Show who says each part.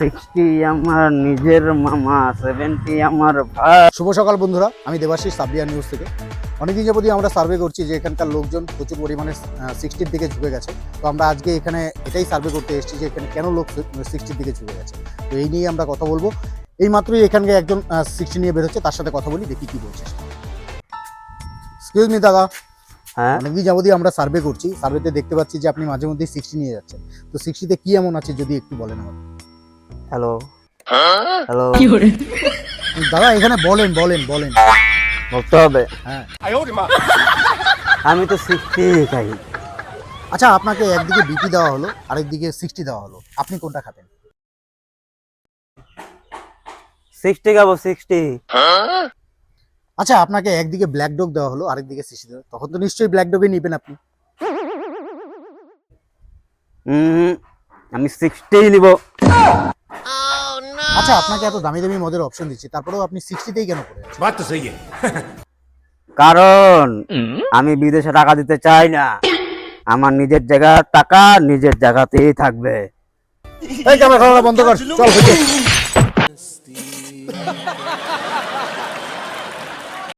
Speaker 1: 60 আমার নিজের মামা, 70 আমার ভাই।
Speaker 2: শুভ সকাল বন্ধুরা, আমি দেবাশিস সাবরিয়া নিউজ থেকে। অনেকদিন যাবতই আমরা সার্ভে করছি যে এখানকার লোকজন প্রচুর পরিমাণে 60-র দিকে ঝুঁকে গেছে। তো আমরা আজকে এখানে এটাই সার্ভে করতে এসেছি যে এখানে কেন লোক 60-র দিকে ঝুঁকে গেছে। তো এই নিয়ে আমরা কথা বলবো। এই মাত্রই এখানকে একজন 60 নিয়ে বেরোচ্ছে, তার সাথে কথা বলি, দেখি কি বলছে। এক্সকিউজ মি দাদা,
Speaker 1: হ্যাঁ,
Speaker 2: অনেকদিন যাবতই আমরা সার্ভে করছি, সার্ভেতে দেখতে পাচ্ছি যে আপনি মাঝে মধ্যেই 60 নিয়ে যাচ্ছেন। তো 60-তে কি এমন আছে যদি একটু বলেন আমাকে।
Speaker 1: হ্যালো হ্যালো,
Speaker 2: দাদা এখানে বলেন বলেন বলেন
Speaker 1: বলতে হবে।
Speaker 2: হ্যাঁ।
Speaker 1: আমি তো 60 খাই।
Speaker 2: আচ্ছা, আপনাকে একদিকে বিপি দেওয়া হলো, আরেকদিকে 60 দেওয়া হলো, আপনি কোনটা খাবেন?
Speaker 1: 60 খাবো, 60।
Speaker 2: আচ্ছা, আপনাকে একদিকে ব্ল্যাক ডগ দেওয়া হলো, আরেকদিকে 60 দেওয়া, তখন তো নিশ্চয়ই ব্ল্যাক ডগই নেবেন আপনি।
Speaker 1: আমি 60 নিব।
Speaker 2: আচ্ছা, আপনাকে এত দামি দামি মদের অপশন দিচ্ছি, তারপরেও আপনি 60তেই কেন পড়ে আছেন?
Speaker 3: बात तो सही है।
Speaker 1: কারণ আমি বিদেশে টাকা দিতে চাই না। আমার নিজের জায়গার টাকা নিজের জায়গাতেই থাকবে।
Speaker 2: এই ক্যামেরা বন্ধ কর, চল।